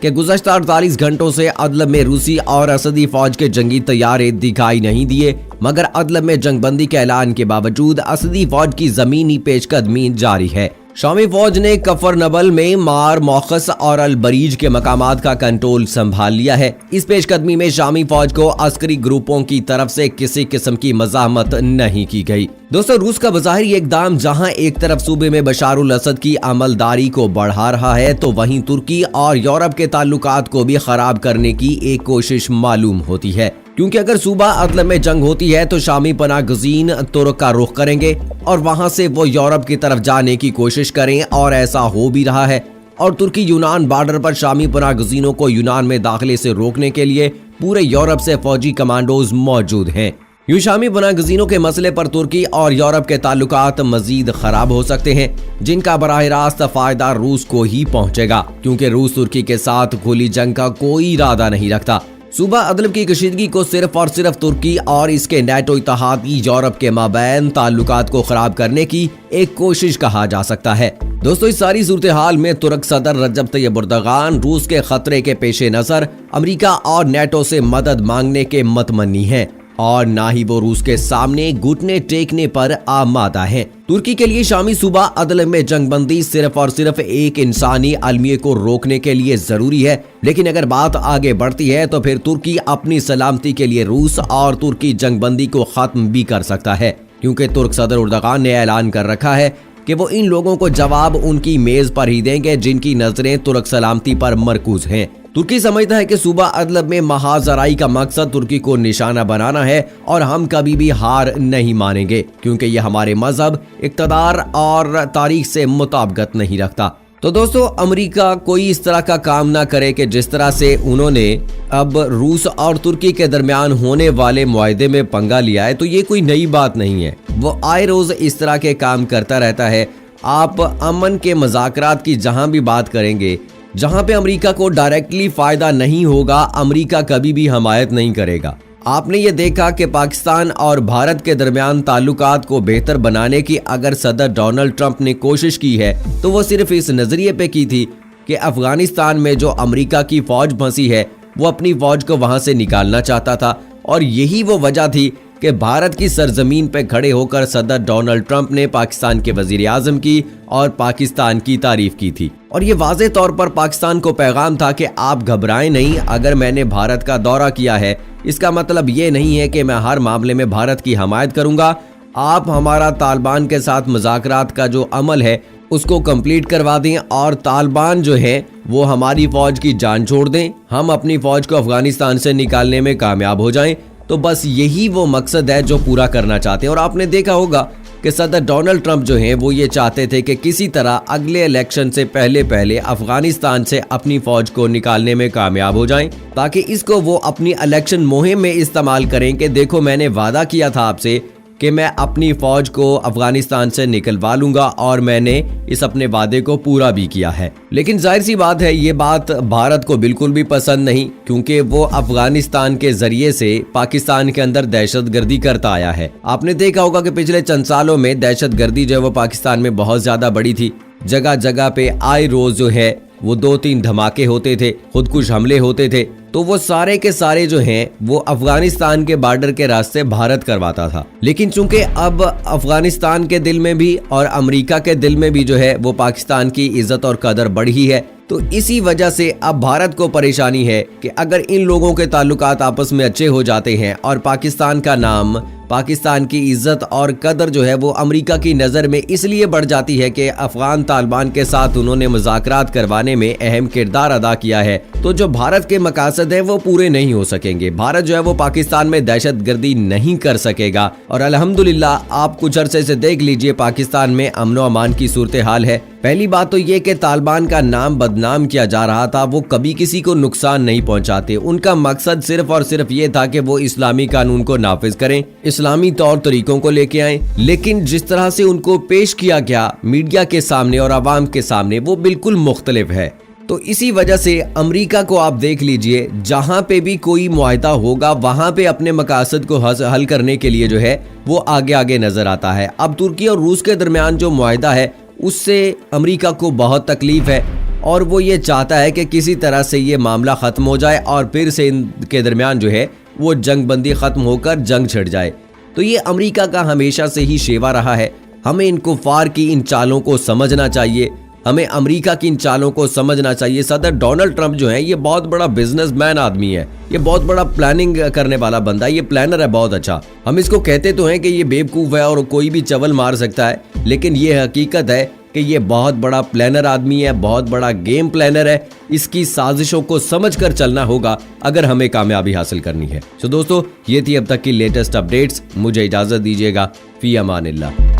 کہ گزشتہ 48 گھنٹوں سے ادلب میں روسی اور اسدی فوج کے جنگی طیارے دکھائی نہیں دیے، مگر ادلب میں جنگ بندی کے اعلان کے باوجود اسدی فوج کی زمینی پیش قدمی جاری ہے۔ شامی فوج نے کفر نبل میں مار موخس اور البریج کے مقامات کا کنٹرول سنبھال لیا ہے۔ اس پیش قدمی میں شامی فوج کو عسکری گروپوں کی طرف سے کسی قسم کی مزاحمت نہیں کی گئی۔ دوستو، روس کا بظاہر یہ اقدام جہاں ایک طرف صوبے میں بشار الاسد کی عملداری کو بڑھا رہا ہے، تو وہیں ترکی اور یورپ کے تعلقات کو بھی خراب کرنے کی ایک کوشش معلوم ہوتی ہے، کیونکہ اگر صوبہ ادلب میں جنگ ہوتی ہے تو شامی پناہ گزین ترک کا رخ کریں گے اور وہاں سے وہ یورپ کی طرف جانے کی کوشش کریں، اور ایسا ہو بھی رہا ہے۔ اور ترکی یونان بارڈر پر شامی پناہ گزینوں کو یونان میں داخلے سے روکنے کے لیے پورے یورپ سے فوجی کمانڈوز موجود ہیں۔ یوں شامی پناہ گزینوں کے مسئلے پر ترکی اور یورپ کے تعلقات مزید خراب ہو سکتے ہیں، جن کا براہ راست فائدہ روس کو ہی پہنچے گا، کیونکہ روس ترکی کے ساتھ کھلی جنگ کا کوئی ارادہ نہیں رکھتا۔ صوبہ ادلب کی کشیدگی کو صرف اور صرف ترکی اور اس کے نیٹو اتحادی یورپ کے مابین تعلقات کو خراب کرنے کی ایک کوشش کہا جا سکتا ہے۔ دوستو، اس ساری صورتحال میں ترک صدر رجب طیب اردغان روس کے خطرے کے پیش نظر امریکہ اور نیٹو سے مدد مانگنے کے متمنی ہیں، اور نہ ہی وہ روس کے سامنے گھٹنے ٹیکنے پر آمادہ ہیں۔ ترکی کے لیے شامی صوبہ ادلب میں جنگ بندی صرف اور صرف ایک انسانی المیے کو روکنے کے لیے ضروری ہے، لیکن اگر بات آگے بڑھتی ہے تو پھر ترکی اپنی سلامتی کے لیے روس اور ترکی جنگ بندی کو ختم بھی کر سکتا ہے، کیونکہ ترک صدر اردغان نے اعلان کر رکھا ہے کہ وہ ان لوگوں کو جواب ان کی میز پر ہی دیں گے جن کی نظریں ترک سلامتی پر مرکوز ہیں۔ ترکی سمجھتا ہے کہ صوبہ ادلب میں محاذ آرائی کا مقصد ترکی کو نشانہ بنانا ہے، اور ہم کبھی بھی ہار نہیں مانیں گے، کیونکہ یہ ہمارے مذہب، اقتدار اور تاریخ سے مطابقت نہیں رکھتا۔ تو دوستو، امریکہ کوئی اس طرح کا کام نہ کرے کہ جس طرح سے انہوں نے اب روس اور ترکی کے درمیان ہونے والے معاہدے میں پنگا لیا ہے، تو یہ کوئی نئی بات نہیں ہے، وہ آئے روز اس طرح کے کام کرتا رہتا ہے۔ آپ امن کے مذاکرات کی جہاں بھی بات کریں گے، جہاں پہ امریکہ کو ڈائریکٹلی فائدہ نہیں ہوگا، امریکہ کبھی بھی حمایت نہیں کرے گا۔ آپ نے یہ دیکھا کہ پاکستان اور بھارت کے درمیان تعلقات کو بہتر بنانے کی اگر صدر ڈونلڈ ٹرمپ نے کوشش کی ہے تو وہ صرف اس نظریے پہ کی تھی کہ افغانستان میں جو امریکہ کی فوج پھنسی ہے وہ اپنی فوج کو وہاں سے نکالنا چاہتا تھا، اور یہی وہ وجہ تھی کہ بھارت کی سرزمین پہ کھڑے ہو کر صدر ڈونلڈ ٹرمپ نے پاکستان کے وزیر اعظم کی اور پاکستان کی تعریف کی تھی، اور یہ واضح طور پر پاکستان کو پیغام تھا کہ آپ گھبرائیں نہیں، اگر میں نے بھارت کا دورہ کیا ہے اس کا مطلب یہ نہیں ہے کہ میں ہر معاملے میں بھارت کی حمایت کروں گا، آپ ہمارا طالبان کے ساتھ مذاکرات کا جو عمل ہے اس کو کمپلیٹ کروا دیں، اور طالبان جو ہے وہ ہماری فوج کی جان چھوڑ دیں، ہم اپنی فوج کو افغانستان سے نکالنے میں کامیاب ہو جائیں۔ تو بس یہی وہ مقصد ہے جو پورا کرنا چاہتے ہیں، اور آپ نے دیکھا ہوگا کہ صدر ڈونلڈ ٹرمپ جو ہیں وہ یہ چاہتے تھے کہ کسی طرح اگلے الیکشن سے پہلے افغانستان سے اپنی فوج کو نکالنے میں کامیاب ہو جائیں، تاکہ اس کو وہ اپنی الیکشن مہم میں استعمال کریں کہ دیکھو میں نے وعدہ کیا تھا آپ سے کہ میں اپنی فوج کو افغانستان سے نکلوا لوں گا، اور میں نے اس اپنے وعدے کو پورا بھی کیا ہے۔ لیکن ظاہر سی بات ہے یہ بات بھارت کو بالکل بھی پسند نہیں، کیونکہ وہ افغانستان کے ذریعے سے پاکستان کے اندر دہشت گردی کرتا آیا ہے۔ آپ نے دیکھا ہوگا کہ پچھلے چند سالوں میں دہشت گردی جو ہے وہ پاکستان میں بہت زیادہ بڑی تھی، جگہ جگہ پہ آئے روز جو ہے وہ 2-3 دھماکے ہوتے تھے، خودکش حملے ہوتے تھے، تو وہ سارے کے سارے جو ہیں وہ افغانستان کے بارڈر کے راستے بھارت کرواتا تھا۔ لیکن چونکہ اب افغانستان کے دل میں بھی اور امریکہ کے دل میں بھی جو ہے وہ پاکستان کی عزت اور قدر بڑھی ہے، تو اسی وجہ سے اب بھارت کو پریشانی ہے کہ اگر ان لوگوں کے تعلقات آپس میں اچھے ہو جاتے ہیں اور پاکستان کا نام، پاکستان کی عزت اور قدر جو ہے وہ امریکہ کی نظر میں اس لیے بڑھ جاتی ہے کہ افغان طالبان کے ساتھ انہوں نے مذاکرات کروانے میں اہم کردار ادا کیا ہے، تو جو بھارت کے مقاصد ہیں وہ پورے نہیں ہو سکیں گے۔ بھارت جو ہے وہ پاکستان میں دہشت گردی نہیں کر سکے گا، اور الحمدللہ آپ کچھ عرصے سے دیکھ لیجئے پاکستان میں امن و امان کی صورتحال ہے۔ پہلی بات تو یہ کہ طالبان کا نام بدنام کیا جا رہا تھا، وہ کبھی کسی کو نقصان نہیں پہنچاتے، ان کا مقصد صرف اور صرف یہ تھا کہ وہ اسلامی قانون کو نافذ کریں، اسلامی طور طریقوں کو لے کے آئیں، لیکن جس طرح سے ان کو پیش کیا گیا میڈیا کے سامنے اور عوام کے سامنے وہ بالکل مختلف ہے۔ تو اسی وجہ سے امریکہ کو آپ دیکھ لیجئے، جہاں پہ بھی کوئی معاہدہ ہوگا وہاں پہ اپنے مقاصد کو حل کرنے کے لیے جو ہے وہ آگے آگے نظر آتا ہے۔ اب ترکی اور روس کے درمیان جو معاہدہ ہے اس سے امریکہ کو بہت تکلیف ہے، اور وہ یہ چاہتا ہے کہ کسی طرح سے یہ معاملہ ختم ہو جائے اور پھر سے ان کے درمیان جو ہے وہ جنگ بندی ختم ہو کر جنگ چھڑ جائے۔ تو یہ امریکہ کا ہمیشہ سے ہی شیوا رہا ہے۔ ہمیں ان کفار کی ان چالوں کو سمجھنا چاہیے، ہمیں امریکہ کی ان چالوں کو سمجھنا چاہیے۔ صدر ڈونلڈ ٹرمپ جو ہے یہ بہت بڑا بزنس مین آدمی ہے، یہ بہت بڑا پلاننگ کرنے والا بندہ ہے، یہ پلانر ہے بہت اچھا۔ ہم اس کو کہتے تو ہیں کہ یہ بیوقوف ہے اور کوئی بھی چول مار سکتا ہے، لیکن یہ حقیقت ہے کہ یہ بہت بڑا پلانر آدمی ہے، بہت بڑا گیم پلانر ہے۔ اس کی سازشوں کو سمجھ کر چلنا ہوگا اگر ہمیں کامیابی حاصل کرنی ہے۔ دوستو، یہ تھی اب تک کی لیٹسٹ اپڈیٹس۔ مجھے اجازت دیجیے گا، فی امان اللہ۔